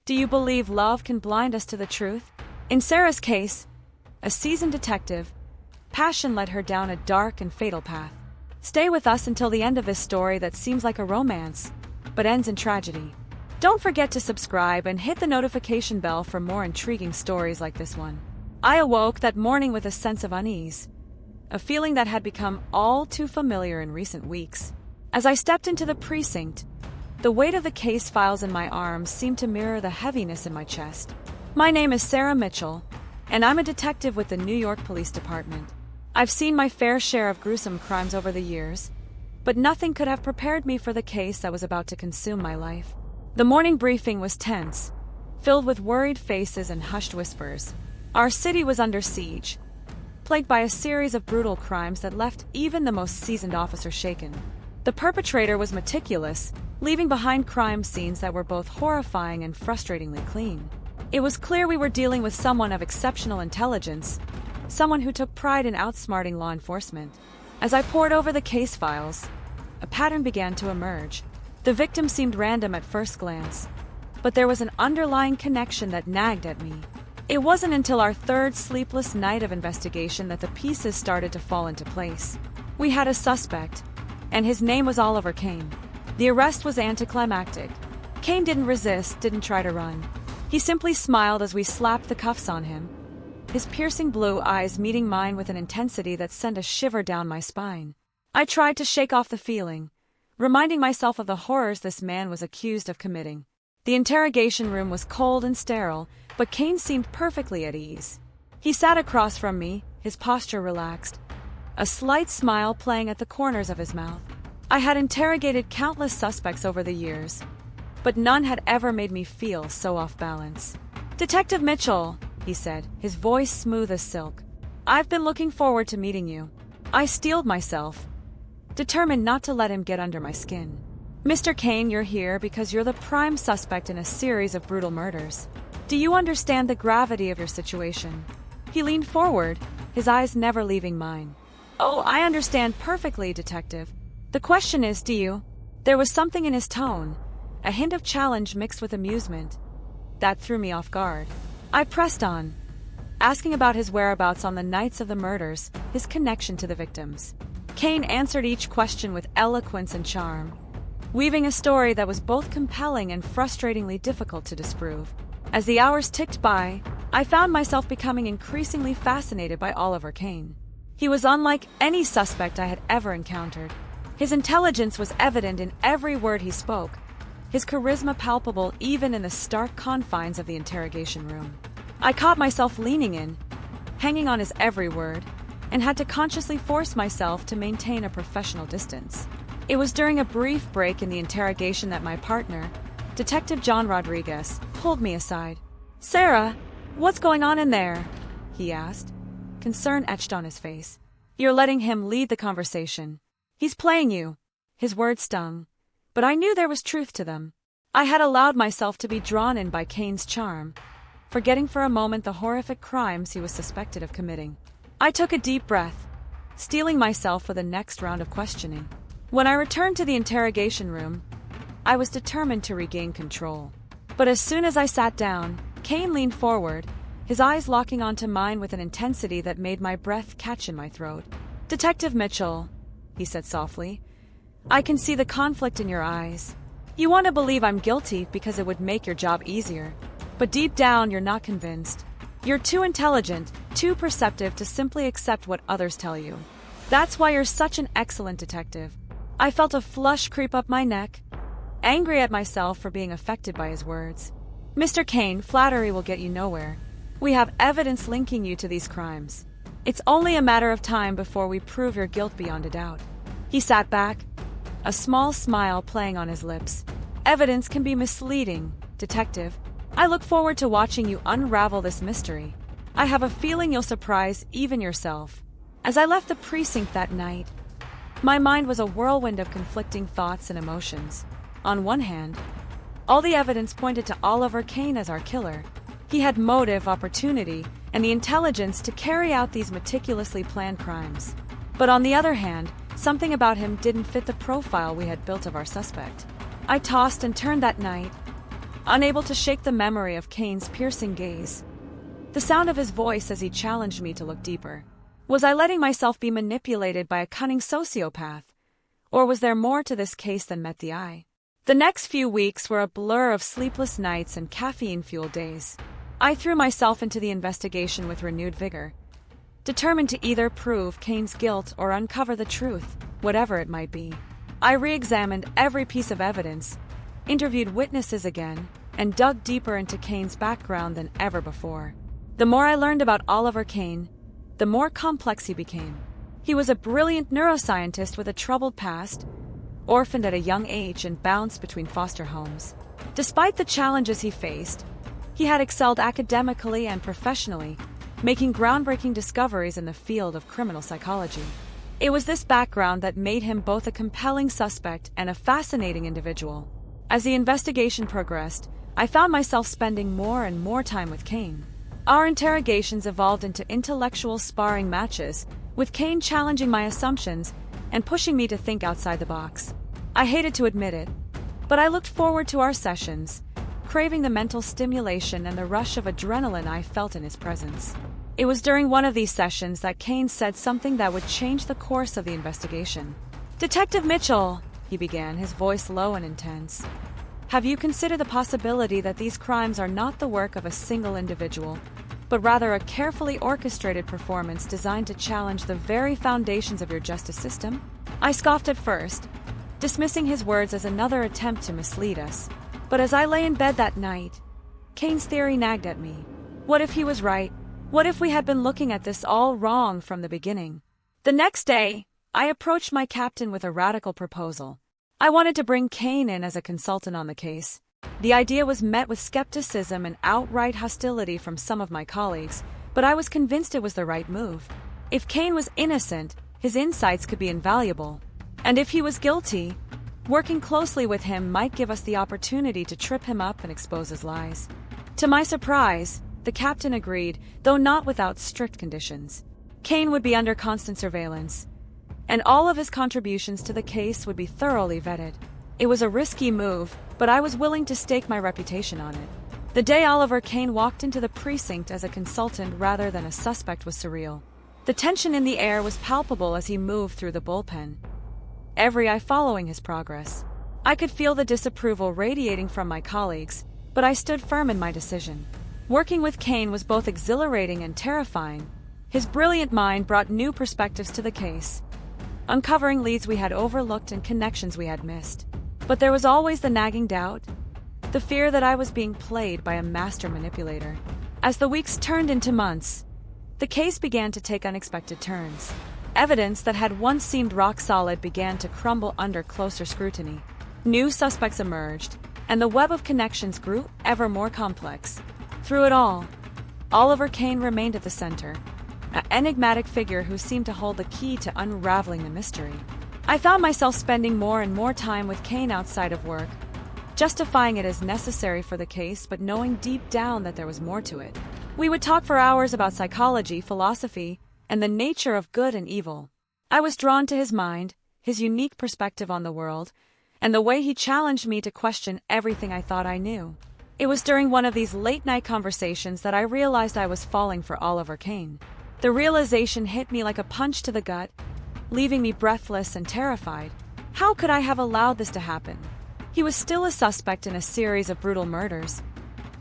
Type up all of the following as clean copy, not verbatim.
Do you believe love can blind us to the truth? In Sarah's case, a seasoned detective, passion led her down a dark and fatal path. Stay with us until the end of this story that seems like a romance, but ends in tragedy. Don't forget to subscribe and hit the notification bell for more intriguing stories like this one. I awoke that morning with a sense of unease, a feeling that had become all too familiar in recent weeks. As I stepped into the precinct, the weight of the case files in my arms seemed to mirror the heaviness in my chest. My name is Sarah Mitchell, and I'm a detective with the New York Police Department. I've seen my fair share of gruesome crimes over the years, but nothing could have prepared me for the case that was about to consume my life. The morning briefing was tense, filled with worried faces and hushed whispers. Our city was under siege, plagued by a series of brutal crimes that left even the most seasoned officer shaken. The perpetrator was meticulous, leaving behind crime scenes that were both horrifying and frustratingly clean. It was clear we were dealing with someone of exceptional intelligence, someone who took pride in outsmarting law enforcement. As I pored over the case files, a pattern began to emerge. The victim seemed random at first glance, but there was an underlying connection that nagged at me. It wasn't until our third sleepless night of investigation that the pieces started to fall into place. We had a suspect, and his name was Oliver Kane. The arrest was anticlimactic. Kane didn't resist, didn't try to run. He simply smiled as we slapped the cuffs on him, his piercing blue eyes meeting mine with an intensity that sent a shiver down my spine. I tried to shake off the feeling, reminding myself of the horrors this man was accused of committing. The interrogation room was cold and sterile, but Kane seemed perfectly at ease. He sat across from me, his posture relaxed, a slight smile playing at the corners of his mouth. I had interrogated countless suspects over the years, but none had ever made me feel so off balance. "Detective Mitchell," he said, his voice smooth as silk. "I've been looking forward to meeting you." I steeled myself, determined not to let him get under my skin. "Mr. Kane, you're here because you're the prime suspect in a series of brutal murders. Do you understand the gravity of your situation?" He leaned forward, his eyes never leaving mine. "Oh, I understand perfectly, Detective. The question is, do you?" There was something in his tone, a hint of challenge mixed with amusement, that threw me off guard. I pressed on, asking about his whereabouts on the nights of the murders, his connection to the victims. Kane answered each question with eloquence and charm, weaving a story that was both compelling and frustratingly difficult to disprove. As the hours ticked by, I found myself becoming increasingly fascinated by Oliver Kane. He was unlike any suspect I had ever encountered. His intelligence was evident in every word he spoke, his charisma palpable even in the stark confines of the interrogation room. I caught myself leaning in, hanging on his every word, and had to consciously force myself to maintain a professional distance. It was during a brief break in the interrogation that my partner, Detective John Rodriguez, pulled me aside. "Sarah, what's going on in there?" he asked, concern etched on his face. "You're letting him lead the conversation. He's playing you." His words stung, but I knew there was truth to them. I had allowed myself to be drawn in by Kane's charm, forgetting for a moment the horrific crimes he was suspected of committing. I took a deep breath, steeling myself for the next round of questioning. When I returned to the interrogation room, I was determined to regain control. But as soon as I sat down, Kane leaned forward, his eyes locking onto mine with an intensity that made my breath catch in my throat. "Detective Mitchell," he said softly, "I can see the conflict in your eyes. You want to believe I'm guilty because it would make your job easier. But deep down, you're not convinced. You're too intelligent, too perceptive to simply accept what others tell you. That's why you're such an excellent detective." I felt a flush creep up my neck, angry at myself for being affected by his words. "Mr. Kane, flattery will get you nowhere. We have evidence linking you to these crimes. It's only a matter of time before we prove your guilt beyond a doubt." He sat back, a small smile playing on his lips. "Evidence can be misleading, Detective. I look forward to watching you unravel this mystery. I have a feeling you'll surprise even yourself." As I left the precinct that night, my mind was a whirlwind of conflicting thoughts and emotions. On one hand, all the evidence pointed to Oliver Kane as our killer. He had motive, opportunity, and the intelligence to carry out these meticulously planned crimes. But on the other hand, something about him didn't fit the profile we had built of our suspect. I tossed and turned that night, unable to shake the memory of Kane's piercing gaze. The sound of his voice as he challenged me to look deeper. Was I letting myself be manipulated by a cunning sociopath? Or was there more to this case than met the eye? The next few weeks were a blur of sleepless nights and caffeine-fueled days. I threw myself into the investigation with renewed vigor, determined to either prove Kane's guilt or uncover the truth, whatever it might be. I re-examined every piece of evidence, interviewed witnesses again, and dug deeper into Kane's background than ever before. The more I learned about Oliver Kane, the more complex he became. He was a brilliant neuroscientist with a troubled past, orphaned at a young age and bounced between foster homes. Despite the challenges he faced, he had excelled academically and professionally, making groundbreaking discoveries in the field of criminal psychology. It was this background that made him both a compelling suspect and a fascinating individual. As the investigation progressed, I found myself spending more and more time with Kane. Our interrogations evolved into intellectual sparring matches, with Kane challenging my assumptions and pushing me to think outside the box. I hated to admit it, but I looked forward to our sessions, craving the mental stimulation and the rush of adrenaline I felt in his presence. It was during one of these sessions that Kane said something that would change the course of the investigation. "Detective Mitchell," he began, his voice low and intense, "have you considered the possibility that these crimes are not the work of a single individual, but rather a carefully orchestrated performance designed to challenge the very foundations of your justice system?" I scoffed at first, dismissing his words as another attempt to mislead us. But as I lay in bed that night, Kane's theory nagged at me. What if he was right? What if we had been looking at this all wrong from the beginning? The next day, I approached my captain with a radical proposal. I wanted to bring Kane in as a consultant on the case. The idea was met with skepticism and outright hostility from some of my colleagues, but I was convinced it was the right move. If Kane was innocent, his insights could be invaluable. And if he was guilty, working closely with him might give us the opportunity to trip him up and expose his lies. To my surprise, the captain agreed, though not without strict conditions. Kane would be under constant surveillance, and all of his contributions to the case would be thoroughly vetted. It was a risky move, but I was willing to stake my reputation on it. The day Oliver Kane walked into the precinct as a consultant rather than a suspect was surreal. The tension in the air was palpable as he moved through the bullpen, every eye following his progress. I could feel the disapproval radiating from my colleagues, but I stood firm in my decision. Working with Kane was both exhilarating and terrifying. His brilliant mind brought new perspectives to the case, uncovering leads we had overlooked and connections we had missed. But there was always the nagging doubt, the fear that I was being played by a master manipulator. As the weeks turned into months, the case began to take unexpected turns. Evidence that had once seemed rock solid began to crumble under closer scrutiny. New suspects emerged, and the web of connections grew ever more complex. Through it all, Oliver Kane remained at the center, an enigmatic figure who seemed to hold the key to unraveling the mystery. I found myself spending more and more time with Kane outside of work, justifying it as necessary for the case but knowing deep down that there was more to it. We would talk for hours about psychology, philosophy, and the nature of good and evil. I was drawn to his mind, his unique perspective on the world, and the way he challenged me to question everything I thought I knew. It was during one of these late-night conversations that I realized I was falling for Oliver Kane. The realization hit me like a punch to the gut, leaving me breathless and terrified. How could I have allowed this to happen? He was still a suspect in a series of brutal murders,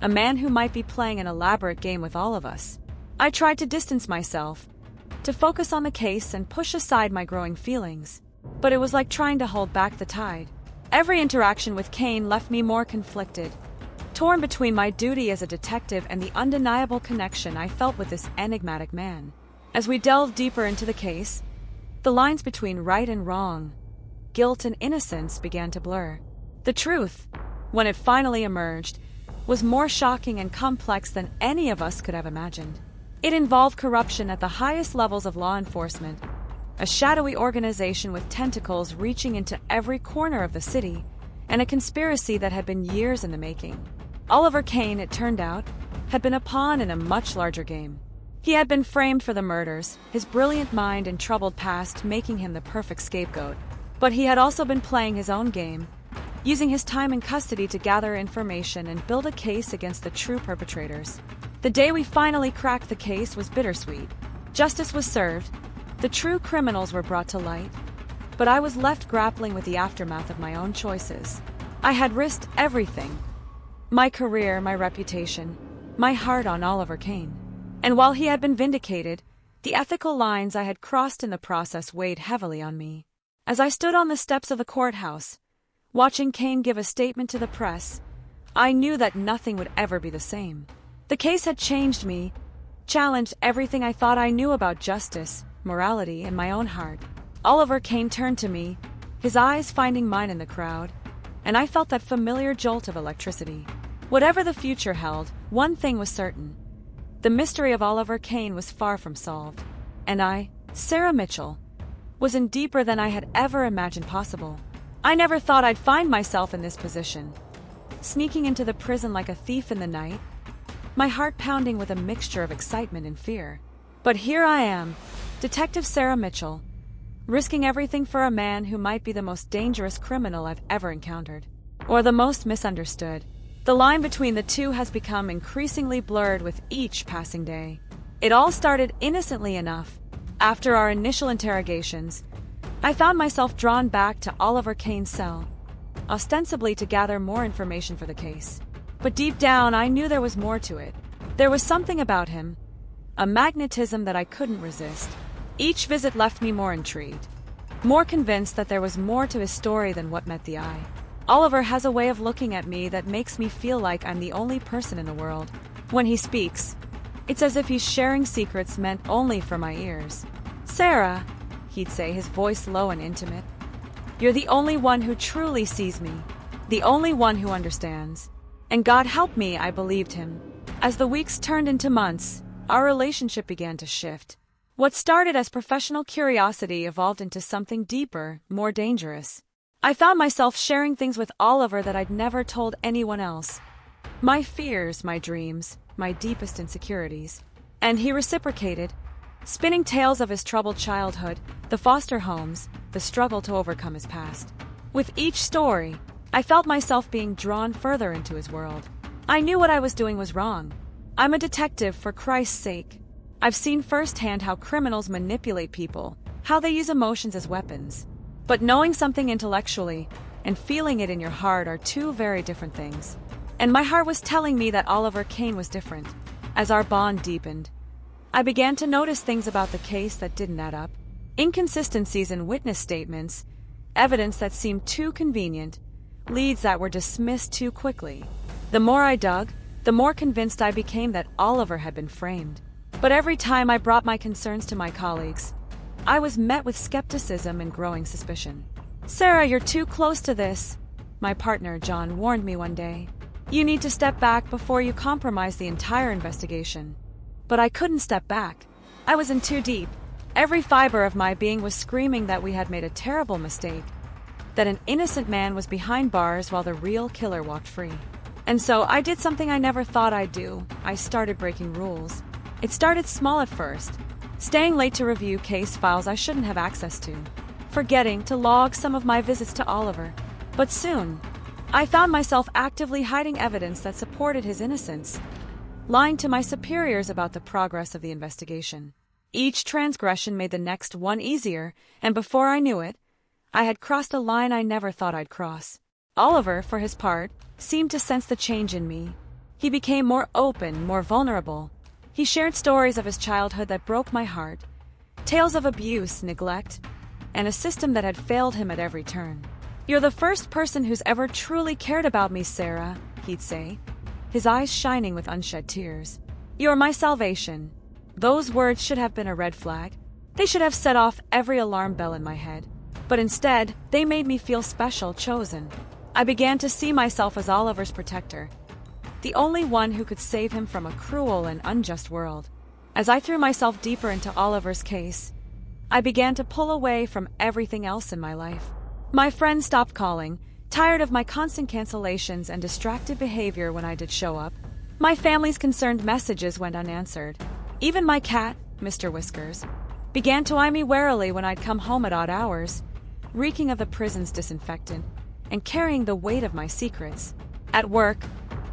a man who might be playing an elaborate game with all of us. I tried to distance myself, to focus on the case and push aside my growing feelings, but it was like trying to hold back the tide. Every interaction with Kane left me more conflicted, torn between my duty as a detective and the undeniable connection I felt with this enigmatic man. As we delved deeper into the case, the lines between right and wrong, guilt and innocence began to blur. The truth, when it finally emerged, was more shocking and complex than any of us could have imagined. It involved corruption at the highest levels of law enforcement, a shadowy organization with tentacles reaching into every corner of the city, and a conspiracy that had been years in the making. Oliver Kane, it turned out, had been a pawn in a much larger game. He had been framed for the murders, his brilliant mind and troubled past making him the perfect scapegoat. But he had also been playing his own game, using his time in custody to gather information and build a case against the true perpetrators. The day we finally cracked the case was bittersweet. Justice was served, the true criminals were brought to light, but I was left grappling with the aftermath of my own choices. I had risked everything. My career, my reputation, my heart on Oliver Kane. And while he had been vindicated, the ethical lines I had crossed in the process weighed heavily on me. As I stood on the steps of the courthouse, watching Kane give a statement to the press, I knew that nothing would ever be the same. The case had changed me, challenged everything I thought I knew about justice, morality, and my own heart. Oliver Kane turned to me, his eyes finding mine in the crowd, and I felt that familiar jolt of electricity. Whatever the future held, one thing was certain. The mystery of Oliver Kane was far from solved, and I, Sarah Mitchell, was in deeper than I had ever imagined possible. I never thought I'd find myself in this position, sneaking into the prison like a thief in the night, my heart pounding with a mixture of excitement and fear. But here I am, Detective Sarah Mitchell, risking everything for a man who might be the most dangerous criminal I've ever encountered, or the most misunderstood. The line between the two has become increasingly blurred with each passing day. It all started innocently enough. After our initial interrogations, I found myself drawn back to Oliver Kane's cell, ostensibly to gather more information for the case. But deep down, I knew there was more to it. There was something about him, a magnetism that I couldn't resist. Each visit left me more intrigued, more convinced that there was more to his story than what met the eye. Oliver has a way of looking at me that makes me feel like I'm the only person in the world. When he speaks, it's as if he's sharing secrets meant only for my ears. "Sarah," he'd say, his voice low and intimate, "you're the only one who truly sees me, the only one who understands." And God help me, I believed him. As the weeks turned into months, our relationship began to shift. What started as professional curiosity evolved into something deeper, more dangerous. I found myself sharing things with Oliver that I'd never told anyone else. My fears, my dreams, my deepest insecurities. And he reciprocated, spinning tales of his troubled childhood, the foster homes, the struggle to overcome his past. With each story, I felt myself being drawn further into his world. I knew what I was doing was wrong. I'm a detective for Christ's sake. I've seen firsthand how criminals manipulate people, how they use emotions as weapons. But knowing something intellectually and feeling it in your heart are two very different things. And my heart was telling me that Oliver Kane was different. As our bond deepened, I began to notice things about the case that didn't add up. Inconsistencies in witness statements, evidence that seemed too convenient, leads that were dismissed too quickly. The more I dug, the more convinced I became that Oliver had been framed. But every time I brought my concerns to my colleagues, I was met with skepticism and growing suspicion. "Sarah, you're too close to this," my partner John warned me one day. "You need to step back before you compromise the entire investigation." But I couldn't step back. I was in too deep. Every fiber of my being was screaming that we had made a terrible mistake, that an innocent man was behind bars while the real killer walked free. And so I did something I never thought I'd do. I started breaking rules. It started small at first, staying late to review case files I shouldn't have access to, forgetting to log some of my visits to Oliver. But soon, I found myself actively hiding evidence that supported his innocence, lying to my superiors about the progress of the investigation. Each transgression made the next one easier, and before I knew it, I had crossed a line I never thought I'd cross. Oliver, for his part, seemed to sense the change in me. He became more open, more vulnerable. He shared stories of his childhood that broke my heart, tales of abuse, neglect, and a system that had failed him at every turn. "You're the first person who's ever truly cared about me, Sarah," he'd say, his eyes shining with unshed tears. "You're my salvation." Those words should have been a red flag. They should have set off every alarm bell in my head. But instead, they made me feel special, chosen. I began to see myself as Oliver's protector, the only one who could save him from a cruel and unjust world. As I threw myself deeper into Oliver's case, I began to pull away from everything else in my life. My friends stopped calling, tired of my constant cancellations and distracted behavior when I did show up. My family's concerned messages went unanswered. Even my cat, Mr. Whiskers, began to eye me warily when I'd come home at odd hours, reeking of the prison's disinfectant. and carrying the weight of my secrets. At work,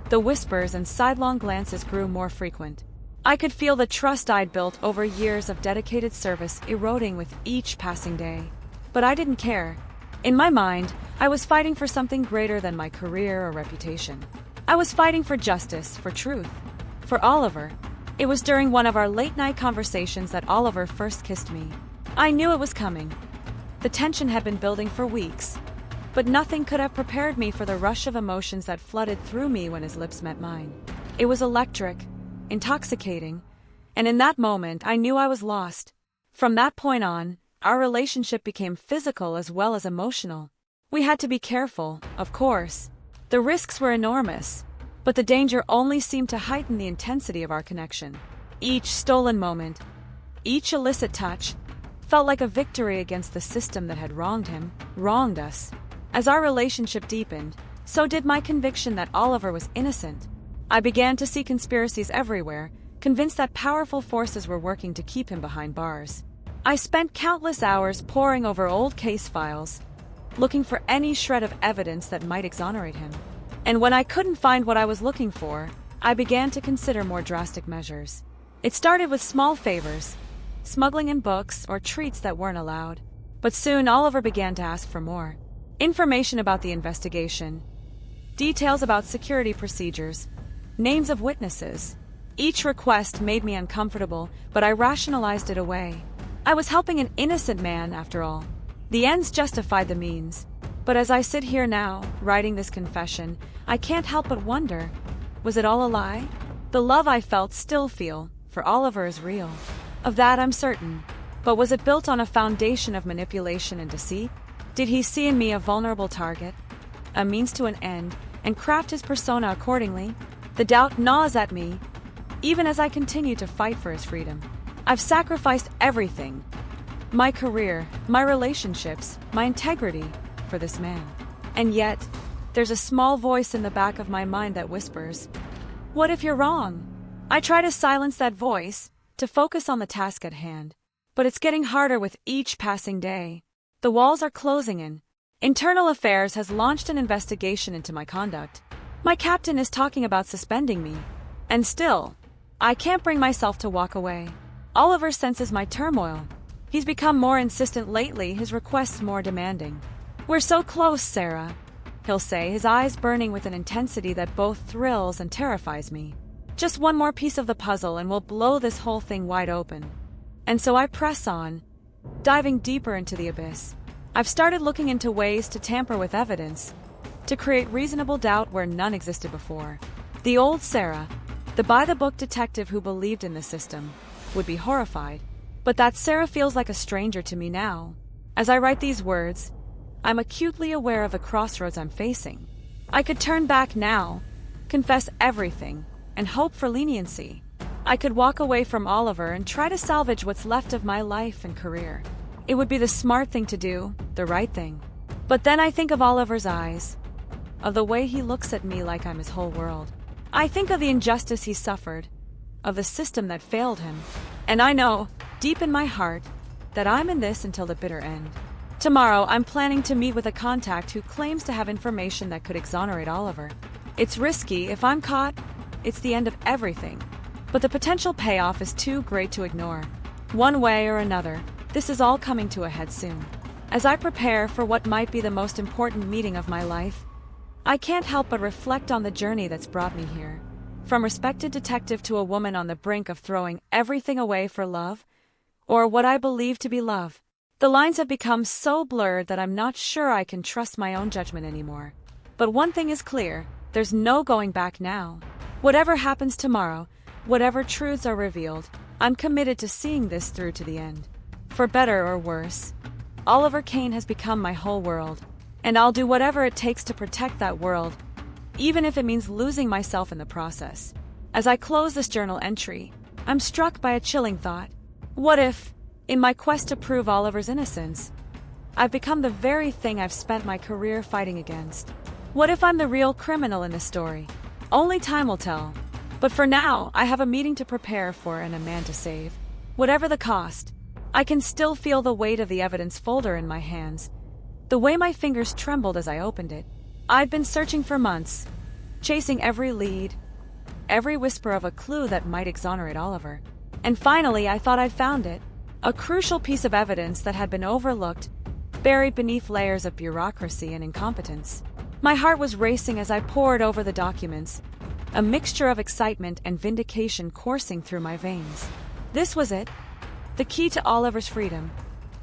the whispers and sidelong glances grew more frequent. I could feel the trust I'd built over years of dedicated service eroding with each passing day. But I didn't care. In my mind, I was fighting for something greater than my career or reputation. I was fighting for justice, for truth, for Oliver. It was during one of our late-night conversations that Oliver first kissed me. I knew it was coming. The tension had been building for weeks, but nothing could have prepared me for the rush of emotions that flooded through me when his lips met mine. It was electric, intoxicating, and in that moment I knew I was lost. From that point on, our relationship became physical as well as emotional. We had to be careful, of course. The risks were enormous, but the danger only seemed to heighten the intensity of our connection. Each stolen moment, each illicit touch, felt like a victory against the system that had wronged us. As our relationship deepened, so did my conviction that Oliver was innocent. I began to see conspiracies everywhere, convinced that powerful forces were working to keep him behind bars. I spent countless hours poring over old case files, looking for any shred of evidence that might exonerate him. And when I couldn't find what I was looking for, I began to consider more drastic measures. It started with small favors, smuggling in books or treats that weren't allowed. But soon Oliver began to ask for more. Information about the investigation, details about security procedures, names of witnesses. Each request made me uncomfortable, but I rationalized it away. I was helping an innocent man, after all. The ends justified the means. But as I sit here now, writing this confession, I can't help but wonder, was it all a lie? The love I still feel, for Oliver is real. Of that I'm certain. But was it built on a foundation of manipulation and deceit? Did he see in me a vulnerable target, a means to an end, and craft his persona accordingly? The doubt gnaws at me, even as I continue to fight for his freedom. I've sacrificed everything. My career, my relationships, my integrity, for this man. And yet, there's a small voice in the back of my mind that whispers, "What if you're wrong?" I try to silence that voice, to focus on the task at hand. But it's getting harder with each passing day. The walls are closing in. Internal Affairs has launched an investigation into my conduct. My captain is talking about suspending me. And still, I can't bring myself to walk away. Oliver senses my turmoil. He's become more insistent lately, his requests more demanding. "We're so close, Sarah," he'll say, his eyes burning with an intensity that both thrills and terrifies me. "Just one more piece of the puzzle and we'll blow this whole thing wide open." And so I press on, diving deeper into the abyss. I've started looking into ways to tamper with evidence, to create reasonable doubt where none existed before. The old Sarah, the by-the-book detective who believed in the system, would be horrified. But that Sarah feels like a stranger to me now. As I write these words, I'm acutely aware of the crossroads I'm facing. I could turn back now, confess everything, and hope for leniency. I could walk away from Oliver and try to salvage what's left of my life and career. It would be the smart thing to do, the right thing. But then I think of Oliver's eyes, of the way he looks at me like I'm his whole world. I think of the injustice he suffered, of the system that failed him. And I know, deep in my heart, that I'm in this until the bitter end. Tomorrow, I'm planning to meet with a contact who claims to have information that could exonerate Oliver. It's risky. If I'm caught, it's the end of everything. But the potential payoff is too great to ignore. One way or another, this is all coming to a head soon. As I prepare for what might be the most important meeting of my life, I can't help but reflect on the journey that's brought me here. From respected detective to a woman on the brink of throwing everything away for love, or what I believe to be love. The lines have become so blurred that I'm not sure I can trust my own judgment anymore. But one thing is clear, there's no going back now. Whatever happens tomorrow, whatever truths are revealed, I'm committed to seeing this through to the end. For better or worse, Oliver Kane has become my whole world, and I'll do whatever it takes to protect that world, even if it means losing myself in the process. As I close this journal entry, I'm struck by a chilling thought. What if, in my quest to prove Oliver's innocence, I've become the very thing I've spent my career fighting against? What if I'm the real criminal in this story? Only time will tell. But for now, I have a meeting to prepare for and a man to save. Whatever the cost, I can still feel the weight of the evidence folder in my hands, The way my fingers trembled as I opened it. I'd been searching for months, chasing every lead, every whisper of a clue that might exonerate Oliver. And finally, I thought I'd found it. A crucial piece of evidence that had been overlooked, buried beneath layers of bureaucracy and incompetence. My heart was racing as I pored over the documents, a mixture of excitement and vindication coursing through my veins. This was it. The key to Oliver's freedom.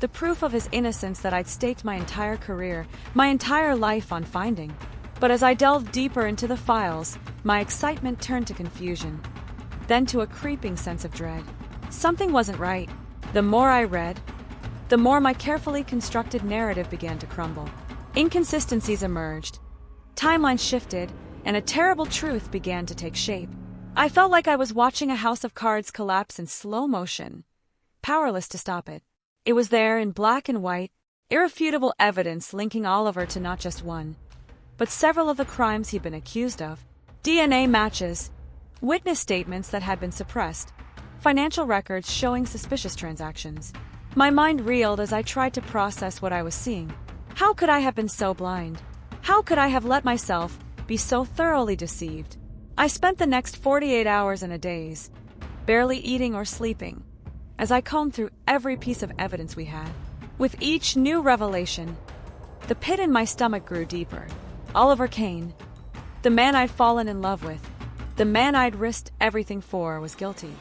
The proof of his innocence that I'd staked my entire career, my entire life on finding. But as I delved deeper into the files, my excitement turned to confusion, then to a creeping sense of dread. Something wasn't right. The more I read, the more my carefully constructed narrative began to crumble. Inconsistencies emerged, timelines shifted, and a terrible truth began to take shape. I felt like I was watching a house of cards collapse in slow motion, powerless to stop it. It was there in black and white, irrefutable evidence linking Oliver to not just one, but several of the crimes he'd been accused of. DNA matches, witness statements that had been suppressed, financial records showing suspicious transactions. My mind reeled as I tried to process what I was seeing. How could I have been so blind? How could I have let myself be so thoroughly deceived? I spent the next 48 hours in a daze, barely eating or sleeping, as I combed through every piece of evidence we had. With each new revelation, the pit in my stomach grew deeper. Oliver Kane, the man I'd fallen in love with, the man I'd risked everything for, was guilty.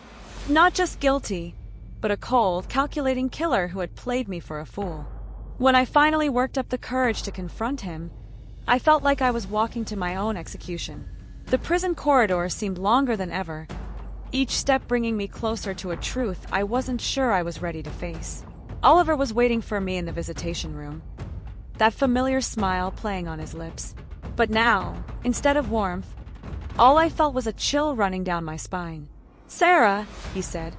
Not just guilty, but a cold, calculating killer who had played me for a fool. When I finally worked up the courage to confront him, I felt like I was walking to my own execution. The prison corridor seemed longer than ever, each step bringing me closer to a truth I wasn't sure I was ready to face. Oliver was waiting for me in the visitation room, that familiar smile playing on his lips. But now, instead of warmth, all I felt was a chill running down my spine. "Sarah," he said,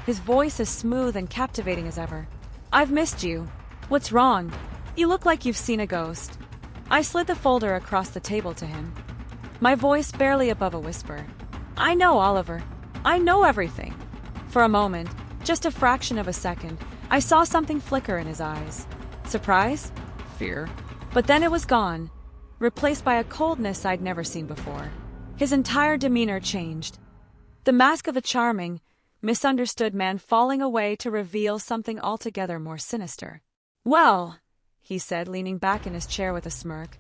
his voice as smooth and captivating as ever. "I've missed you. What's wrong? You look like you've seen a ghost." I slid the folder across the table to him, my voice barely above a whisper. "I know, Oliver. I know everything." For a moment, just a fraction of a second, I saw something flicker in his eyes. Surprise? Fear? But then it was gone, replaced by a coldness I'd never seen before. His entire demeanor changed. The mask of a charming, misunderstood man falling away to reveal something altogether more sinister. "Well," he said, leaning back in his chair with a smirk,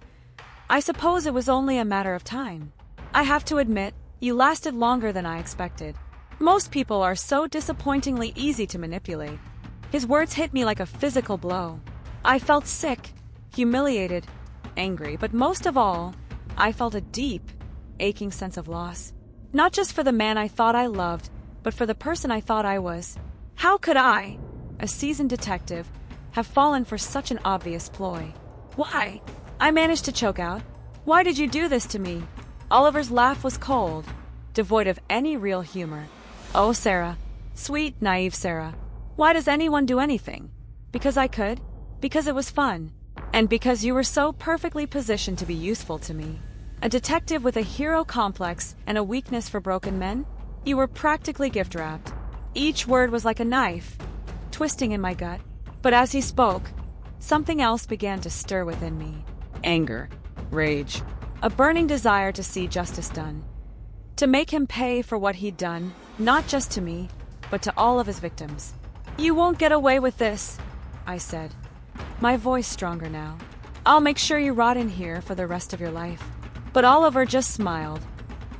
"I suppose it was only a matter of time. I have to admit, you lasted longer than I expected. Most people are so disappointingly easy to manipulate." His words hit me like a physical blow. I felt sick, humiliated, angry, but most of all, I felt a deep, aching sense of loss. Not just for the man I thought I loved, but for the person I thought I was. How could I, a seasoned detective, have fallen for such an obvious ploy? "Why?" I managed to choke out. "Why did you do this to me?" Oliver's laugh was cold, devoid of any real humor. "Oh, Sarah. Sweet, naive Sarah. Why does anyone do anything? Because I could? Because it was fun. And because you were so perfectly positioned to be useful to me. A detective with a hero complex and a weakness for broken men? You were practically gift-wrapped." Each word was like a knife, twisting in my gut. But as he spoke, something else began to stir within me. Anger, rage, a burning desire to see justice done. To make him pay for what he'd done, not just to me, but to all of his victims. "You won't get away with this," I said, my voice stronger now. "I'll make sure you rot in here for the rest of your life." But Oliver just smiled,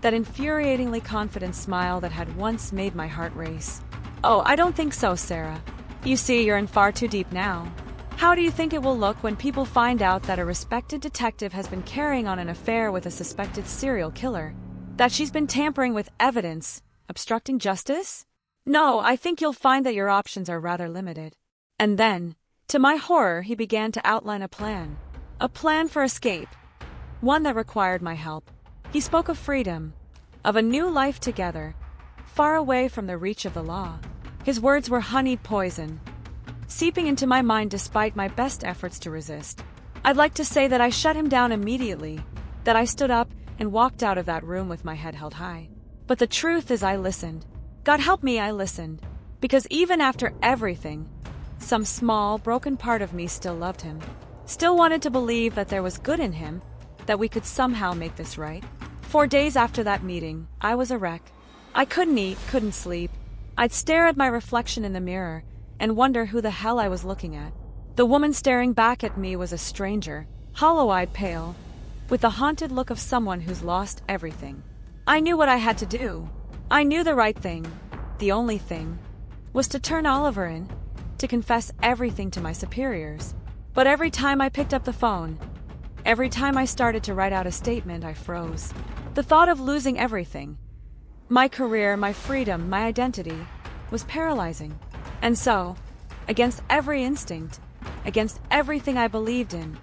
that infuriatingly confident smile that had once made my heart race. "Oh, I don't think so, Sarah. You see, you're in far too deep now. How do you think it will look when people find out that a respected detective has been carrying on an affair with a suspected serial killer? That she's been tampering with evidence, obstructing justice? No, I think you'll find that your options are rather limited." And then, to my horror, he began to outline a plan. A plan for escape. One that required my help. He spoke of freedom, of a new life together, far away from the reach of the law. His words were honeyed poison, seeping into my mind despite my best efforts to resist. I'd like to say that I shut him down immediately, that I stood up and walked out of that room with my head held high. But the truth is I listened. God help me, I listened. Because even after everything, some small, broken part of me still loved him. Still wanted to believe that there was good in him, that we could somehow make this right. 4 days after that meeting, I was a wreck. I couldn't eat, couldn't sleep. I'd stare at my reflection in the mirror and wonder who the hell I was looking at. The woman staring back at me was a stranger, hollow-eyed, pale, with the haunted look of someone who's lost everything. I knew what I had to do. I knew the right thing, the only thing, was to turn Oliver in, to confess everything to my superiors. But every time I picked up the phone, every time I started to write out a statement, I froze. The thought of losing everything, my career, my freedom, my identity, was paralyzing. And so, against every instinct, against everything I believed in,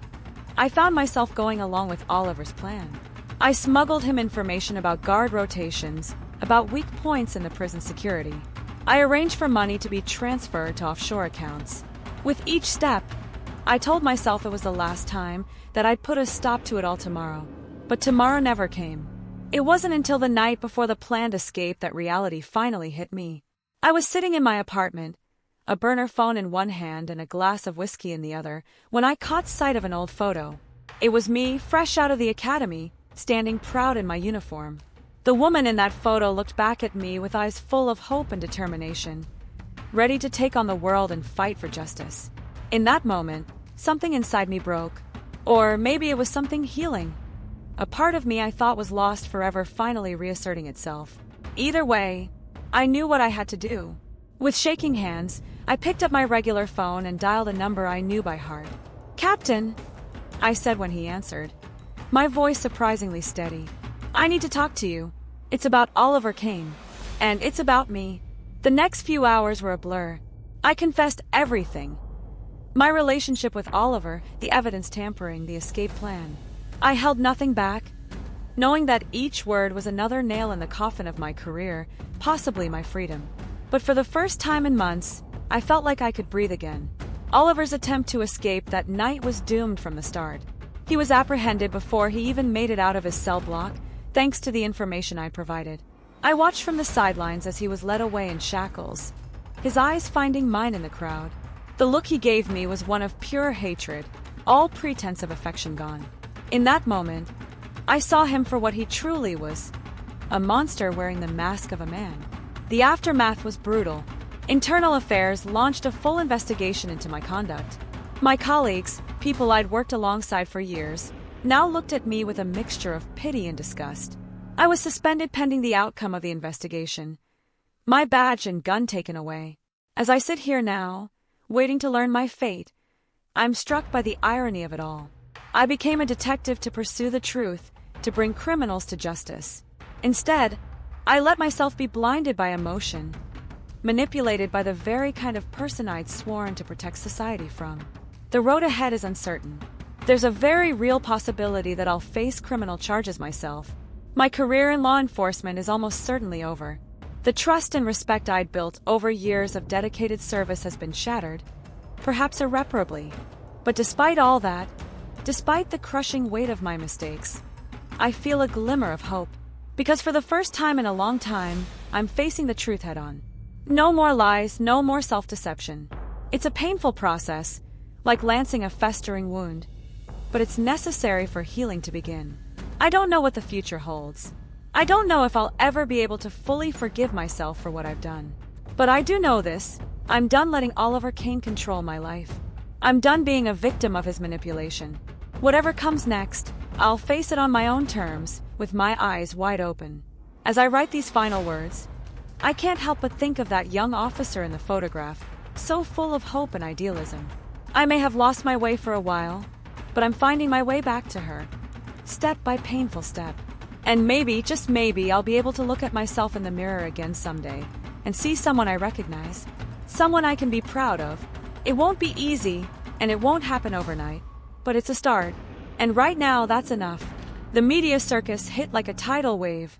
I found myself going along with Oliver's plan. I smuggled him information about guard rotations, about weak points in the prison security. I arranged for money to be transferred to offshore accounts. With each step, I told myself it was the last time, that I'd put a stop to it all tomorrow. But tomorrow never came. It wasn't until the night before the planned escape that reality finally hit me. I was sitting in my apartment, a burner phone in one hand and a glass of whiskey in the other, when I caught sight of an old photo. It was me, fresh out of the academy, standing proud in my uniform. The woman in that photo looked back at me with eyes full of hope and determination, ready to take on the world and fight for justice. In that moment, something inside me broke. Or maybe it was something healing. A part of me I thought was lost forever finally reasserting itself. Either way, I knew what I had to do. With shaking hands, I picked up my regular phone and dialed a number I knew by heart. "Captain," I said when he answered, my voice surprisingly steady. "I need to talk to you. It's about Oliver Kane. And it's about me." The next few hours were a blur. I confessed everything. My relationship with Oliver, the evidence tampering, the escape plan. I held nothing back, knowing that each word was another nail in the coffin of my career, possibly my freedom. But for the first time in months, I felt like I could breathe again. Oliver's attempt to escape that night was doomed from the start. He was apprehended before he even made it out of his cell block, thanks to the information I provided. I watched from the sidelines as he was led away in shackles, his eyes finding mine in the crowd. The look he gave me was one of pure hatred, all pretense of affection gone. In that moment, I saw him for what he truly was, a monster wearing the mask of a man. The aftermath was brutal. Internal Affairs launched a full investigation into my conduct. My colleagues, people I'd worked alongside for years, now looked at me with a mixture of pity and disgust. I was suspended pending the outcome of the investigation, my badge and gun taken away. As I sit here now, waiting to learn my fate, I'm struck by the irony of it all. I became a detective to pursue the truth, to bring criminals to justice. Instead, I let myself be blinded by emotion, manipulated by the very kind of person I'd sworn to protect society from. The road ahead is uncertain. There's a very real possibility that I'll face criminal charges myself. My career in law enforcement is almost certainly over. The trust and respect I'd built over years of dedicated service has been shattered, perhaps irreparably. But despite all that, despite the crushing weight of my mistakes, I feel a glimmer of hope. Because for the first time in a long time, I'm facing the truth head-on. No more lies, no more self-deception. It's a painful process, like lancing a festering wound, but it's necessary for healing to begin. I don't know what the future holds. I don't know if I'll ever be able to fully forgive myself for what I've done. But I do know this: I'm done letting Oliver Kane control my life. I'm done being a victim of his manipulation. Whatever comes next, I'll face it on my own terms, with my eyes wide open. As I write these final words, I can't help but think of that young officer in the photograph, so full of hope and idealism. I may have lost my way for a while, but I'm finding my way back to her, step by painful step. And maybe, just maybe, I'll be able to look at myself in the mirror again someday and see someone I recognize, someone I can be proud of. It won't be easy, and it won't happen overnight, but it's a start. And right now, that's enough. The media circus hit like a tidal wave,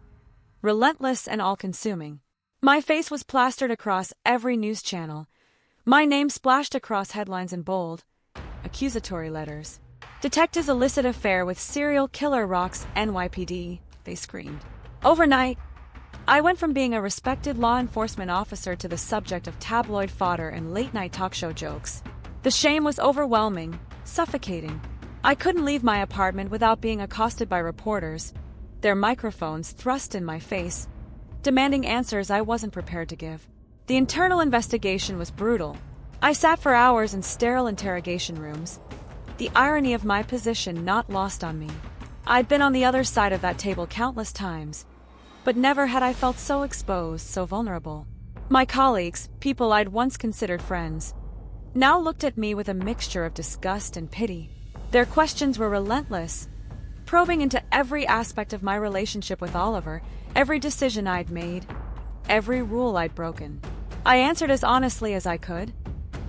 relentless and all-consuming. My face was plastered across every news channel. My name splashed across headlines in bold, accusatory letters. "Detectives illicit affair with serial killer rocks NYPD," they screamed. Overnight, I went from being a respected law enforcement officer to the subject of tabloid fodder and late-night talk show jokes. The shame was overwhelming, suffocating. I couldn't leave my apartment without being accosted by reporters, their microphones thrust in my face, demanding answers I wasn't prepared to give. The internal investigation was brutal. I sat for hours in sterile interrogation rooms, the irony of my position not lost on me. I'd been on the other side of that table countless times, but never had I felt so exposed, so vulnerable. My colleagues, people I'd once considered friends, now looked at me with a mixture of disgust and pity. Their questions were relentless, probing into every aspect of my relationship with Oliver, every decision I'd made, every rule I'd broken. I answered as honestly as I could,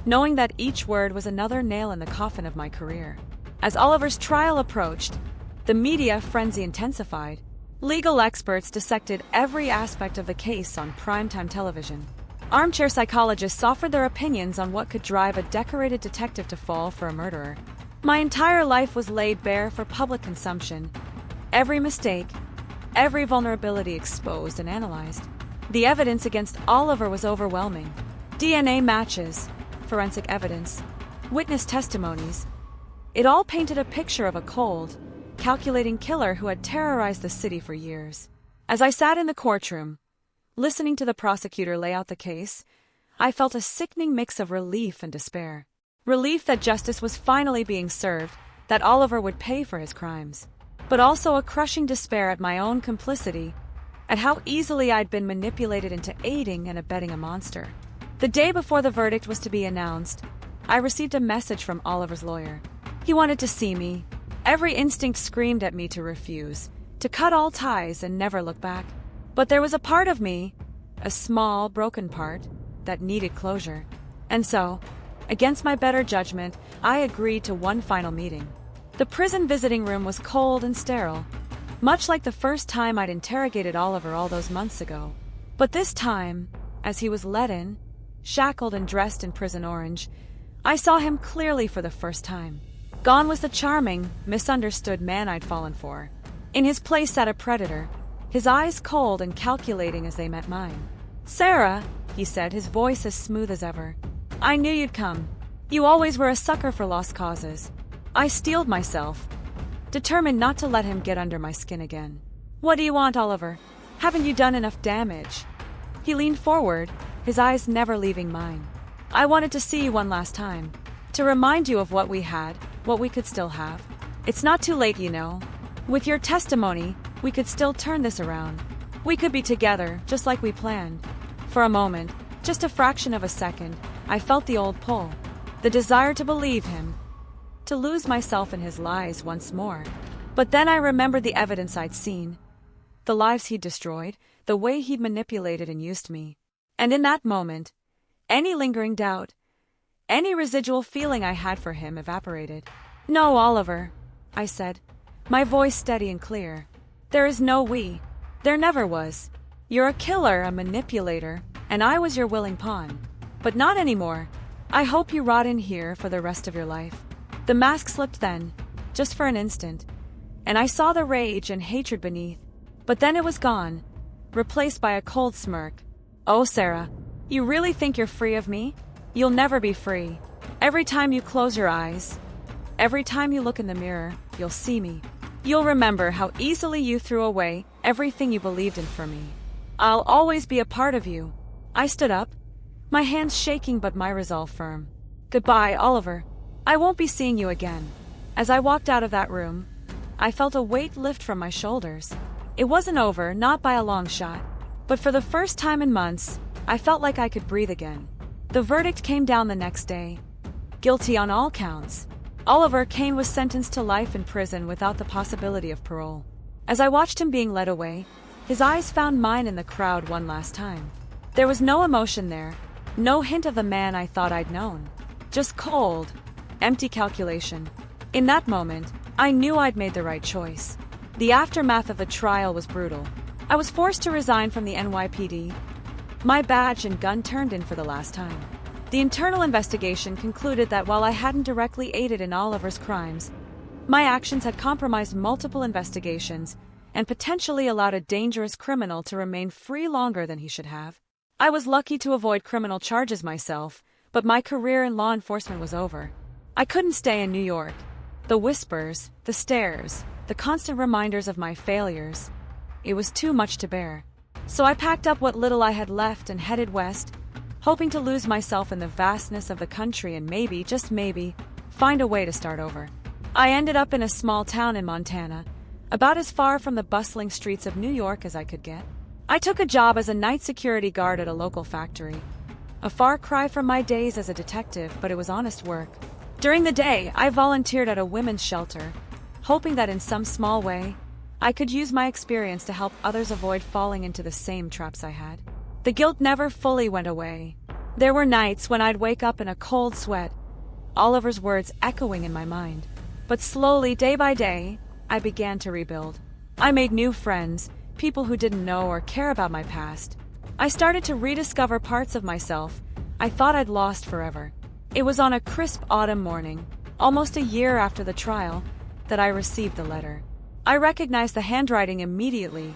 knowing that each word was another nail in the coffin of my career. As Oliver's trial approached, the media frenzy intensified. Legal experts dissected every aspect of the case on primetime television. Armchair psychologists offered their opinions on what could drive a decorated detective to fall for a murderer. My entire life was laid bare for public consumption, every mistake, every vulnerability exposed and analyzed. The evidence against Oliver was overwhelming. DNA matches, forensic evidence, witness testimonies. It all painted a picture of a cold, calculating killer who had terrorized the city for years. As I sat in the courtroom, listening to the prosecutor lay out the case, I felt a sickening mix of relief and despair. Relief that justice was finally being served, that Oliver would pay for his crimes. But also a crushing despair at my own complicity, at how easily I'd been manipulated into aiding and abetting a monster. The day before the verdict was to be announced, I received a message from Oliver's lawyer. He wanted to see me. Every instinct screamed at me to refuse, to cut all ties and never look back. But there was a part of me, a small, broken part, that needed closure. And so, against my better judgment, I agreed to one final meeting. The prison visiting room was cold and sterile, much like the first time I'd interrogated Oliver all those months ago. But this time, as he was let in, shackled and dressed in prison orange, I saw him clearly for the first time. Gone was the charming, misunderstood man I'd fallen for. In his place sat a predator, his eyes cold and calculating as they met mine. "Sarah," he said, his voice as smooth as ever. "I knew you'd come. You always were a sucker for lost causes." I steeled myself, determined not to let him get under my skin again. "What do you want, Oliver? Haven't you done enough damage?" He leaned forward, his eyes never leaving mine. "I wanted to see you one last time, to remind you of what we had, what we could still have. It's not too late, you know. With your testimony, we could still turn this around. We could be together, just like we planned." For a moment, just a fraction of a second, I felt the old pull, the desire to believe him, to lose myself in his lies once more. But then I remembered the evidence I'd seen, the lives he'd destroyed, the way he'd manipulated and used me. And in that moment, any lingering doubt, any residual feeling I had for him evaporated. "No, Oliver," I said, my voice steady and clear. "There is no we. There never was. You're a killer, a manipulator, and I was your willing pawn. But not anymore. I hope you rot in here for the rest of your life." The mask slipped then, just for an instant, and I saw the rage and hatred beneath. But then it was gone, replaced by a cold smirk. "Oh, Sarah, you really think you're free of me? You'll never be free. Every time you close your eyes, every time you look in the mirror, you'll see me. You'll remember how easily you threw away everything you believed in for me. I'll always be a part of you." I stood up, my hands shaking but my resolve firm. "Goodbye, Oliver. I won't be seeing you again." As I walked out of that room, I felt a weight lift from my shoulders. It wasn't over, not by a long shot. But for the first time in months, I felt like I could breathe again. The verdict came down the next day. Guilty on all counts. Oliver Kane was sentenced to life in prison without the possibility of parole. As I watched him being led away, his eyes found mine in the crowd one last time. There was no emotion there, no hint of the man I thought I'd known. Just cold, empty calculation. In that moment, I knew I'd made the right choice. The aftermath of the trial was brutal. I was forced to resign from the NYPD. My badge and gun turned in for the last time. The internal investigation concluded that while I hadn't directly aided in Oliver's crimes, my actions had compromised multiple investigations and potentially allowed a dangerous criminal to remain free longer than he should have. I was lucky to avoid criminal charges myself, but my career in law enforcement was over. I couldn't stay in New York. The whispers, the stares, the constant reminders of my failures. It was too much to bear. So I packed up what little I had left and headed west, hoping to lose myself in the vastness of the country and maybe, just maybe, find a way to start over. I ended up in a small town in Montana, about as far from the bustling streets of New York as I could get. I took a job as a night security guard at a local factory. A far cry from my days as a detective, but it was honest work. During the day, I volunteered at a women's shelter, hoping that in some small way, I could use my experience to help others avoid falling into the same traps I had. The guilt never fully went away. There were nights when I'd wake up in a cold sweat, Oliver's words echoing in my mind. But slowly, day by day, I began to rebuild. I made new friends, people who didn't know or care about my past. I started to rediscover parts of myself I thought I'd lost forever. It was on a crisp autumn morning, almost a year after the trial, that I received the letter. I recognized the handwriting immediately,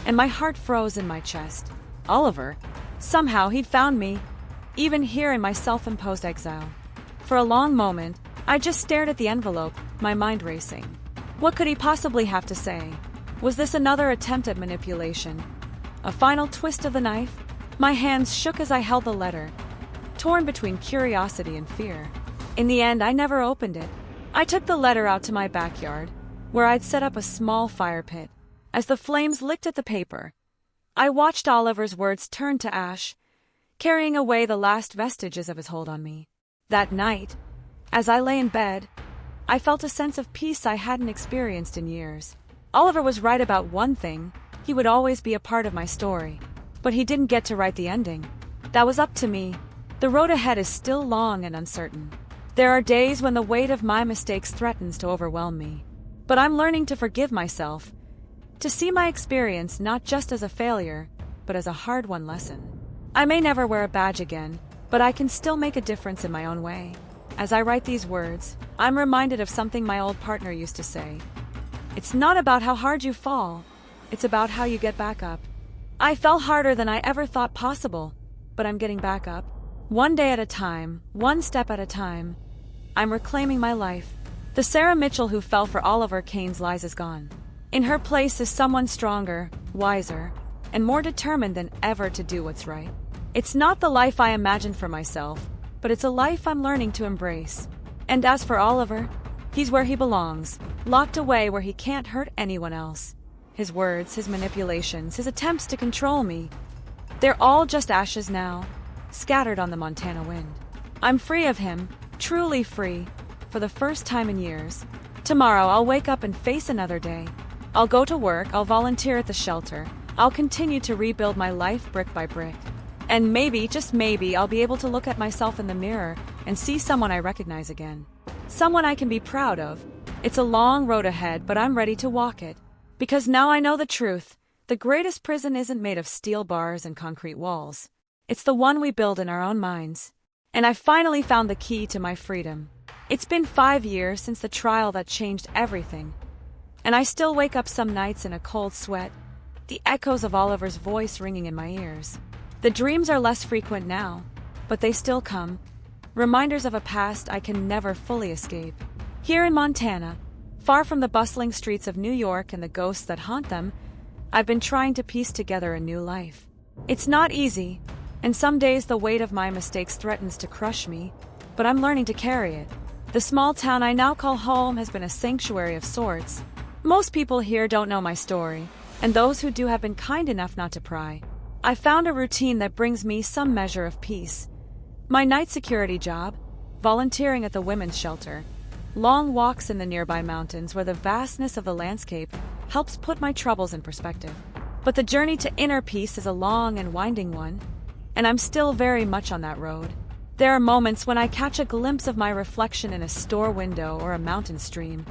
and my heart froze in my chest. Oliver. Somehow he'd found me, even here in my self-imposed exile. For a long moment, I just stared at the envelope, my mind racing. What could he possibly have to say? Was this another attempt at manipulation? A final twist of the knife? My hands shook as I held the letter, torn between curiosity and fear. In the end, I never opened it. I took the letter out to my backyard, where I'd set up a small fire pit. As the flames licked at the paper, I watched Oliver's words turn to ash, carrying away the last vestiges of his hold on me. That night, as I lay in bed, I felt a sense of peace I hadn't experienced in years. Oliver was right about one thing: he would always be a part of my story. But he didn't get to write the ending. That was up to me. The road ahead is still long and uncertain. There are days when the weight of my mistakes threatens to overwhelm me. But I'm learning to forgive myself, to see my experience not just as a failure, but as a hard-won lesson. I may never wear a badge again, but I can still make a difference in my own way. As I write these words, I'm reminded of something my old partner used to say. It's not about how hard you fall, it's about how you get back up. I fell harder than I ever thought possible, but I'm getting back up. One day at a time, one step at a time. I'm reclaiming my life. The Sarah Mitchell who fell for Oliver Kane's lies is gone. In her place is someone stronger, wiser, and more determined than ever to do what's right. It's not the life I imagined for myself, but it's a life I'm learning to embrace. And as for Oliver, he's where he belongs, locked away where he can't hurt anyone else. His words, his manipulations, his attempts to control me, they're all just ashes now, scattered on the Montana wind. I'm free of him, truly free, for the first time in years. Tomorrow I'll wake up and face another day. I'll go to work, I'll volunteer at the shelter, I'll continue to rebuild my life brick by brick. And maybe, just maybe, I'll be able to look at myself in the mirror and see someone I recognize again. Someone I can be proud of. It's a long road ahead, but I'm ready to walk it. Because now I know the truth. The greatest prison isn't made of steel bars and concrete walls. It's the one we build in our own minds. And I finally found the key to my freedom. It's been 5 years since the trial that changed everything. And I still wake up some nights in a cold sweat, the echoes of Oliver's voice ringing in my ears. The dreams are less frequent now, but they still come. Reminders of a past I can never fully escape. Here in Montana, far from the bustling streets of New York and the ghosts that haunt them, I've been trying to piece together a new life. It's not easy, and some days the weight of my mistakes threatens to crush me, but I'm learning to carry it. The small town I now call home has been a sanctuary of sorts. Most people here don't know my story, and those who do have been kind enough not to pry. I found a routine that brings me some measure of peace. My night security job, volunteering at the women's shelter, long walks in the nearby mountains where the vastness of the landscape helps put my troubles in perspective. But the journey to inner peace is a long and winding one, and I'm still very much on that road. There are moments when I catch a glimpse of my reflection in a store window or a mountain stream,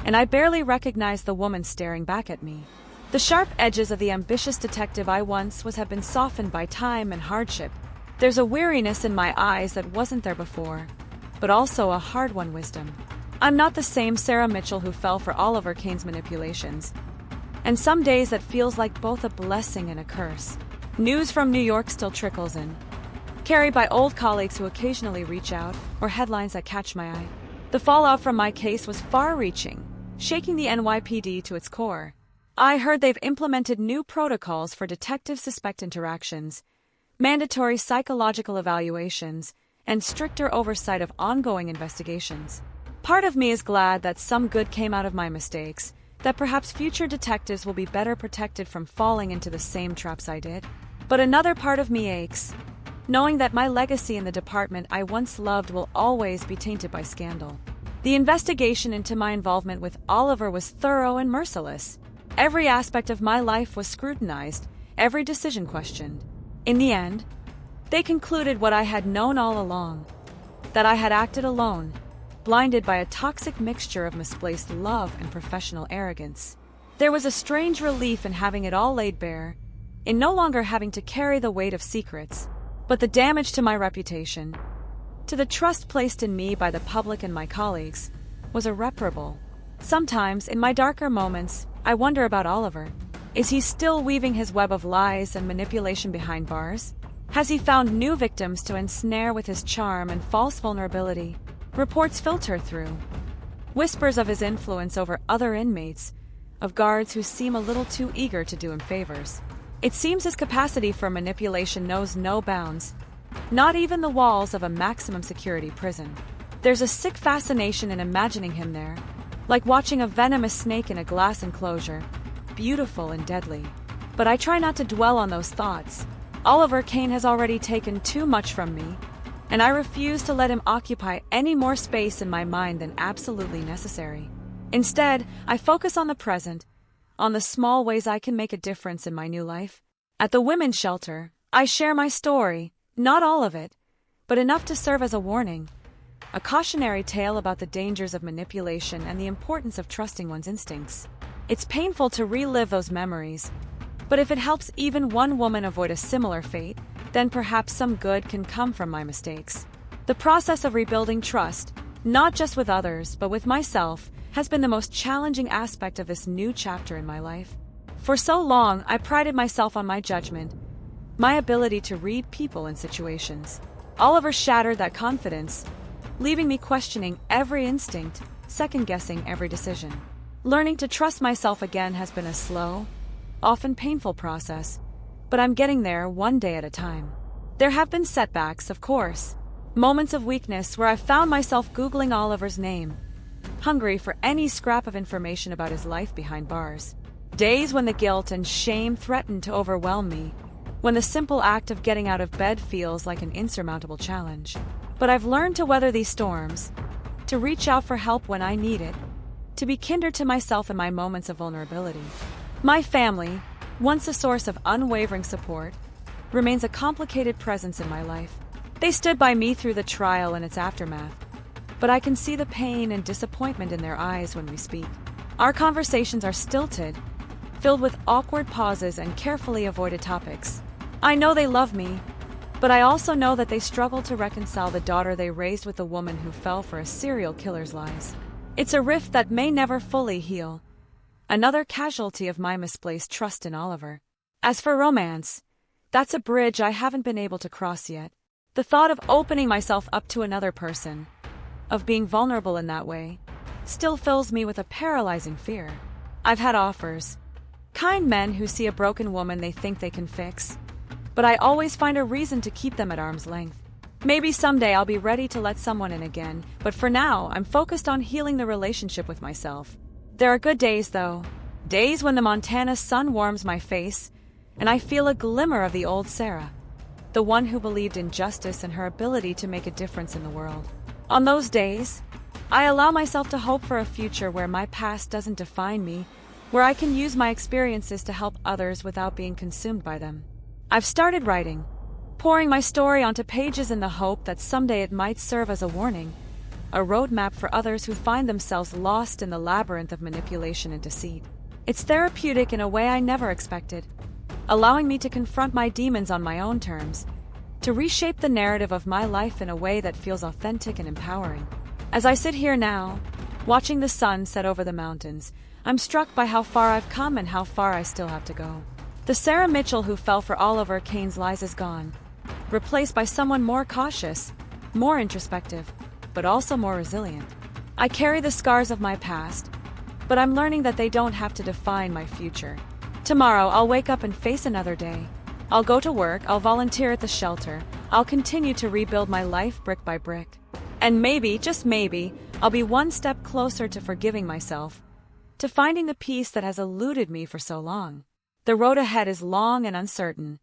and I barely recognize the woman staring back at me. The sharp edges of the ambitious detective I once was have been softened by time and hardship. There's a weariness in my eyes that wasn't there before, but also a hard-won wisdom. I'm not the same Sarah Mitchell who fell for Oliver Kane's manipulations, and some days that feels like both a blessing and a curse. News from New York still trickles in, carried by old colleagues who occasionally reach out, or headlines that catch my eye. The fallout from my case was far-reaching, shaking the NYPD to its core. I heard they've implemented new protocols for detective-suspect interactions, mandatory psychological evaluations, and stricter oversight of ongoing investigations. Part of me is glad that some good came out of my mistakes, that perhaps future detectives will be better protected from falling into the same traps I did. But another part of me aches, knowing that my legacy in the department I once loved will always be tainted by scandal. The investigation into my involvement with Oliver was thorough and merciless. Every aspect of my life was scrutinized, every decision questioned. In the end, they concluded what I had known all along, that I had acted alone, blinded by a toxic mixture of misplaced love and professional arrogance. There was a strange relief in having it all laid bare, in no longer having to carry the weight of secrets. But the damage to my reputation, to the trust placed in me by the public and my colleagues, was irreparable. Sometimes, in my darker moments, I wonder about Oliver. Is he still weaving his web of lies and manipulation behind bars? Has he found new victims to ensnare with his charm and false vulnerability? Reports filter through. Whispers of his influence over other inmates, of guards who seem a little too eager to do him favors. It seems his capacity for manipulation knows no bounds, not even the walls of a maximum security prison. There's a sick fascination in imagining him there, like watching a venomous snake in a glass enclosure, beautiful and deadly. But I try not to dwell on those thoughts. Oliver Kane has already taken too much from me, and I refuse to let him occupy any more space in my mind than absolutely necessary. Instead, I focus on the present, on the small ways I can make a difference in my new life. At the women's shelter, I share my story, not all of it, but enough to serve as a warning, a cautionary tale about the dangers of manipulation and the importance of trusting one's instincts. It's painful to relive those memories, but if it helps even one woman avoid a similar fate, then perhaps some good can come from my mistakes. The process of rebuilding trust, not just with others, but with myself, has been the most challenging aspect of this new chapter in my life. For so long, I prided myself on my judgment, my ability to read people and situations. Oliver shattered that confidence, leaving me questioning every instinct, second-guessing every decision. Learning to trust myself again has been a slow, often painful process, but I'm getting there one day at a time. There have been setbacks, of course, moments of weakness where I've found myself Googling Oliver's name, hungry for any scrap of information about his life behind bars. Days when the guilt and shame threaten to overwhelm me, when the simple act of getting out of bed feels like an insurmountable challenge. But I've learned to weather these storms, to reach out for help when I need it, to be kinder to myself in my moments of vulnerability. My family, once a source of unwavering support, remains a complicated presence in my life. They stood by me through the trial and its aftermath, but I can see the pain and disappointment in their eyes when we speak. Our conversations are stilted, filled with awkward pauses and carefully avoided topics. I know they love me, but I also know that they struggle to reconcile the daughter they raised with the woman who fell for a serial killer's lies. It's a rift that may never fully heal, another casualty of my misplaced trust in Oliver. As for romance, that's a bridge I haven't been able to cross yet. The thought of opening myself up to another person, of being vulnerable in that way, still fills me with a paralyzing fear. I've had offers, kind men who see a broken woman they think they can fix, but I always find a reason to keep them at arm's length. Maybe someday I'll be ready to let someone in again, but for now, I'm focused on healing the relationship with myself. There are good days, though. Days when the Montana sun warms my face, and I feel a glimmer of the old Sarah, the one who believed in justice and her ability to make a difference in the world. On those days, I allow myself to hope for a future where my past doesn't define me, where I can use my experiences to help others without being consumed by them. I've started writing, pouring my story onto pages in the hope that someday it might serve as a warning, a roadmap for others who find themselves lost in the labyrinth of manipulation and deceit. It's therapeutic in a way I never expected, allowing me to confront my demons on my own terms, to reshape the narrative of my life in a way that feels authentic and empowering. As I sit here now, watching the sun set over the mountains, I'm struck by how far I've come and how far I still have to go. The Sarah Mitchell who fell for Oliver Kane's lies is gone, replaced by someone more cautious, more introspective, but also more resilient. I carry the scars of my past, but I'm learning that they don't have to define my future. Tomorrow, I'll wake up and face another day. I'll go to work, I'll volunteer at the shelter, I'll continue to rebuild my life brick by brick. And maybe, just maybe, I'll be one step closer to forgiving myself, to finding the peace that has eluded me for so long. The road ahead is long and uncertain,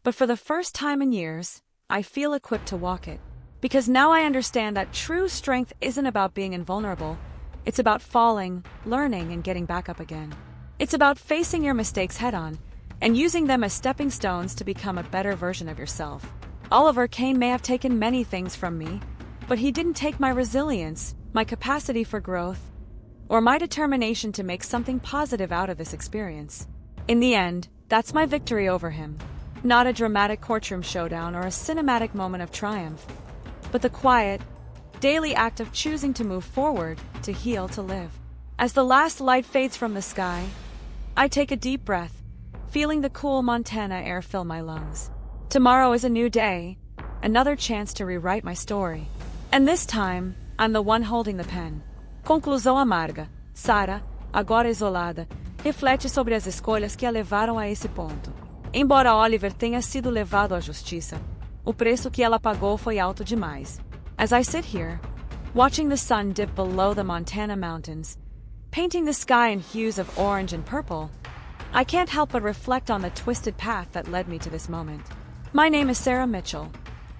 but for the first time in years, I feel equipped to walk it. Because now I understand that true strength isn't about being invulnerable. It's about falling, learning, and getting back up again. It's about facing your mistakes head-on and using them as stepping stones to become a better version of yourself. Oliver Kane may have taken many things from me, but he didn't take my resilience, my capacity for growth, or my determination to make something positive out of this experience. In the end, that's my victory over him. Not a dramatic courtroom showdown or a cinematic moment of triumph, but the quiet, daily act of choosing to move forward, to heal, to live. As the last light fades from the sky, I take a deep breath, feeling the cool Montana air fill my lungs. Tomorrow is a new day, another chance to rewrite my story. And this time, I'm the one holding the pen. Conclusão amarga. Sarah, agora isolada, reflete sobre as escolhas que a levaram a esse ponto. Embora Oliver tenha sido levado à justiça, o preço que ela pagou foi alto demais. As I sit here, watching the sun dip below the Montana mountains, painting the sky in hues of orange and purple, I can't help but reflect on the twisted path that led me to this moment. My name is Sarah Mitchell,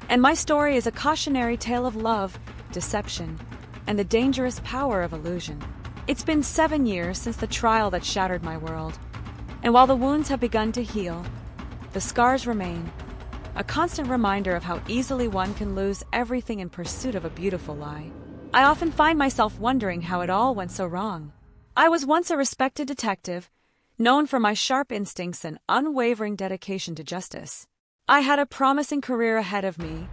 and my story is a cautionary tale of love, deception, and the dangerous power of illusion. It's been 7 years since the trial that shattered my world, and while the wounds have begun to heal, the scars remain, a constant reminder of how easily one can lose everything in pursuit of a beautiful lie. I often find myself wondering how it all went so wrong. I was once a respected detective, known for my sharp instincts and unwavering dedication to justice. I had a promising career ahead of me,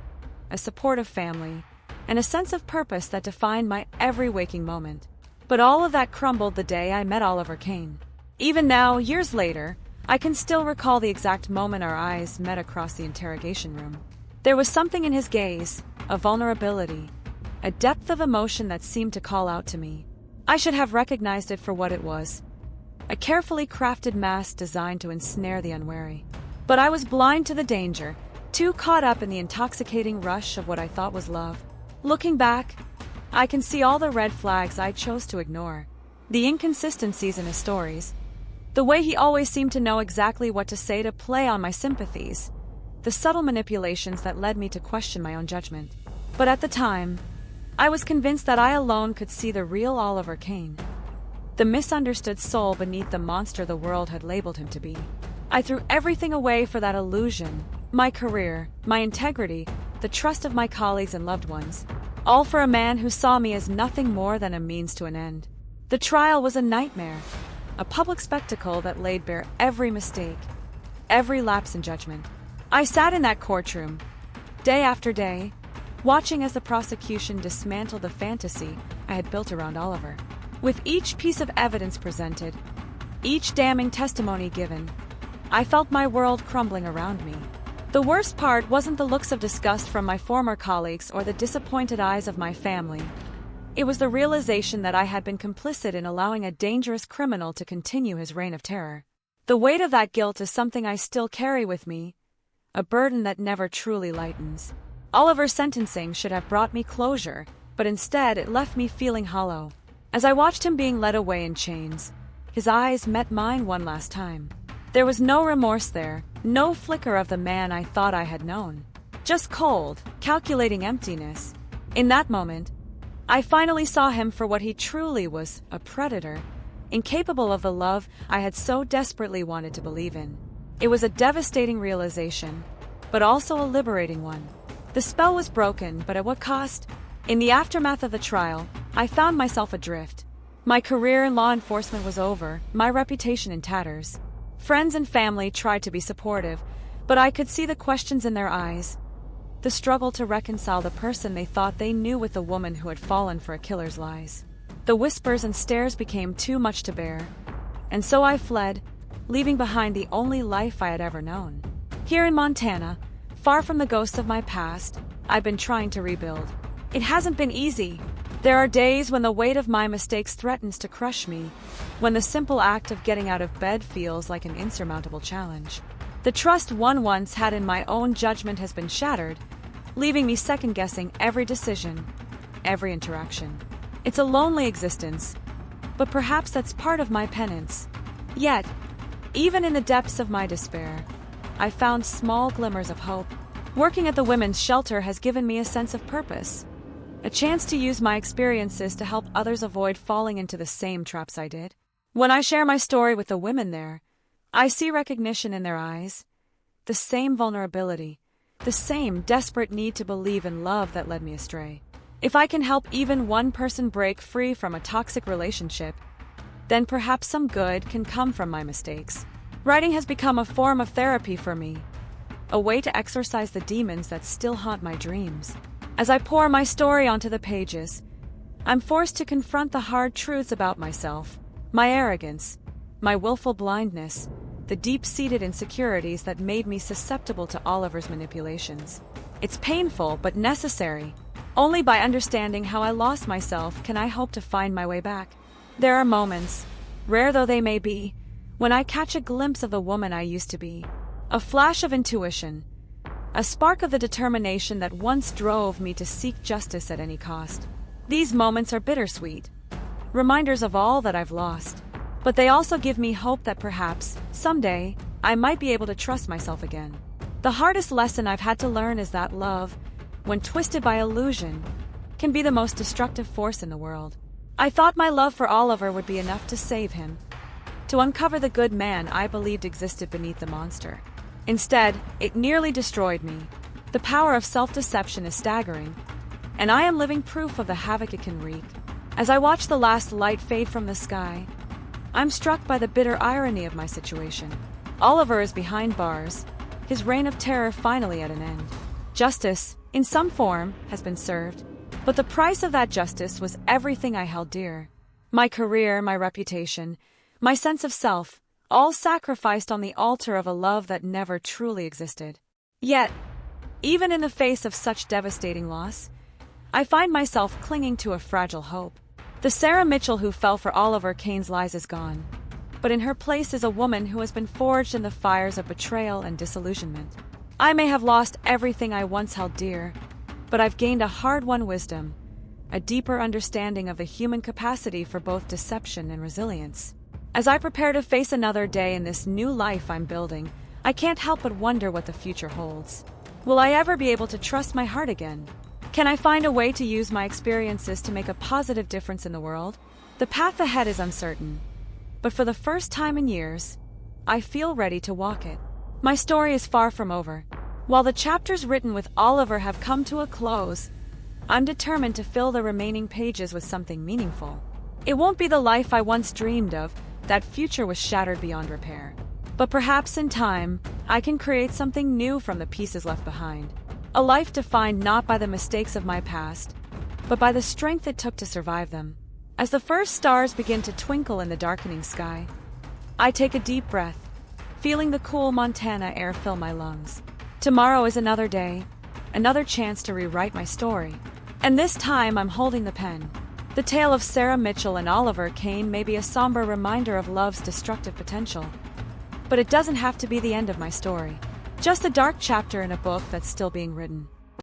a supportive family, and a sense of purpose that defined my every waking moment. But all of that crumbled the day I met Oliver Kane. Even now, years later, I can still recall the exact moment our eyes met across the interrogation room. There was something in his gaze, a vulnerability, a depth of emotion that seemed to call out to me. I should have recognized it for what it was, a carefully crafted mask designed to ensnare the unwary. But I was blind to the danger, too caught up in the intoxicating rush of what I thought was love. Looking back, I can see all the red flags I chose to ignore, the inconsistencies in his stories, the way he always seemed to know exactly what to say to play on my sympathies, the subtle manipulations that led me to question my own judgment. But at the time, I was convinced that I alone could see the real Oliver Kane, the misunderstood soul beneath the monster the world had labeled him to be. I threw everything away for that illusion, my career, my integrity, the trust of my colleagues and loved ones, all for a man who saw me as nothing more than a means to an end. The trial was a nightmare, a public spectacle that laid bare every mistake, every lapse in judgment. I sat in that courtroom, day after day, watching as the prosecution dismantled the fantasy I had built around Oliver. With each piece of evidence presented, each damning testimony given, I felt my world crumbling around me. The worst part wasn't the looks of disgust from my former colleagues or the disappointed eyes of my family. It was the realization that I had been complicit in allowing a dangerous criminal to continue his reign of terror. The weight of that guilt is something I still carry with me, a burden that never truly lightens. Oliver's sentencing should have brought me closure, but instead it left me feeling hollow. As I watched him being led away in chains, his eyes met mine one last time. There was no remorse there, no flicker of the man I thought I had known. Just cold, calculating emptiness. In that moment, I finally saw him for what he truly was, a predator, incapable of the love I had so desperately wanted to believe in. It was a devastating realization, but also a liberating one. The spell was broken, but at what cost? In the aftermath of the trial, I found myself adrift. My career in law enforcement was over, my reputation in tatters. Friends and family tried to be supportive, but I could see the questions in their eyes, the struggle to reconcile the person they thought they knew with the woman who had fallen for a killer's lies. The whispers and stares became too much to bear, and so I fled, leaving behind the only life I had ever known. Here in Montana, far from the ghosts of my past, I've been trying to rebuild. It hasn't been easy. There are days when the weight of my mistakes threatens to crush me, when the simple act of getting out of bed feels like an insurmountable challenge. The trust one once had in my own judgment has been shattered, leaving me second-guessing every decision, every interaction. It's a lonely existence, but perhaps that's part of my penance. Yet, even in the depths of my despair, I found small glimmers of hope. Working at the women's shelter has given me a sense of purpose, a chance to use my experiences to help others avoid falling into the same traps I did. When I share my story with the women there, I see recognition in their eyes, the same vulnerability, the same desperate need to believe in love that led me astray. If I can help even one person break free from a toxic relationship, then perhaps some good can come from my mistakes. Writing has become a form of therapy for me, a way to exorcise the demons that still haunt my dreams. As I pour my story onto the pages, I'm forced to confront the hard truths about myself, my arrogance, my willful blindness, the deep-seated insecurities that made me susceptible to Oliver's manipulations. It's painful but necessary. Only by understanding how I lost myself can I hope to find my way back. There are moments, rare though they may be, when I catch a glimpse of the woman I used to be. A flash of intuition, a spark of the determination that once drove me to seek justice at any cost. These moments are bittersweet, reminders of all that I've lost. But they also give me hope that perhaps, someday, I might be able to trust myself again. The hardest lesson I've had to learn is that love, when twisted by illusion, can be the most destructive force in the world. I thought my love for Oliver would be enough to save him, to uncover the good man I believed existed beneath the monster. Instead, it nearly destroyed me. The power of self-deception is staggering, and I am living proof of the havoc it can wreak. As I watch the last light fade from the sky, I'm struck by the bitter irony of my situation. Oliver is behind bars, his reign of terror finally at an end. Justice, in some form, has been served, but the price of that justice was everything I held dear. My career, my reputation, my sense of self, all sacrificed on the altar of a love that never truly existed. Yet, even in the face of such devastating loss, I find myself clinging to a fragile hope. The Sarah Mitchell who fell for Oliver Kane's lies is gone, but in her place is a woman who has been forged in the fires of betrayal and disillusionment. I may have lost everything I once held dear, but I've gained a hard-won wisdom, a deeper understanding of the human capacity for both deception and resilience. As I prepare to face another day in this new life I'm building, I can't help but wonder what the future holds. Will I ever be able to trust my heart again? Can I find a way to use my experiences to make a positive difference in the world? The path ahead is uncertain, but for the first time in years, I feel ready to walk it. My story is far from over. While the chapters written with Oliver have come to a close, I'm determined to fill the remaining pages with something meaningful. It won't be the life I once dreamed of, that future was shattered beyond repair. But perhaps in time, I can create something new from the pieces left behind. A life defined not by the mistakes of my past, but by the strength it took to survive them. As the first stars begin to twinkle in the darkening sky, I take a deep breath, feeling the cool Montana air fill my lungs. Tomorrow is another day, another chance to rewrite my story. And this time I'm holding the pen. The tale of Sarah Mitchell and Oliver Kane may be a somber reminder of love's destructive potential, but it doesn't have to be the end of my story. Just a dark chapter in a book that's still being written.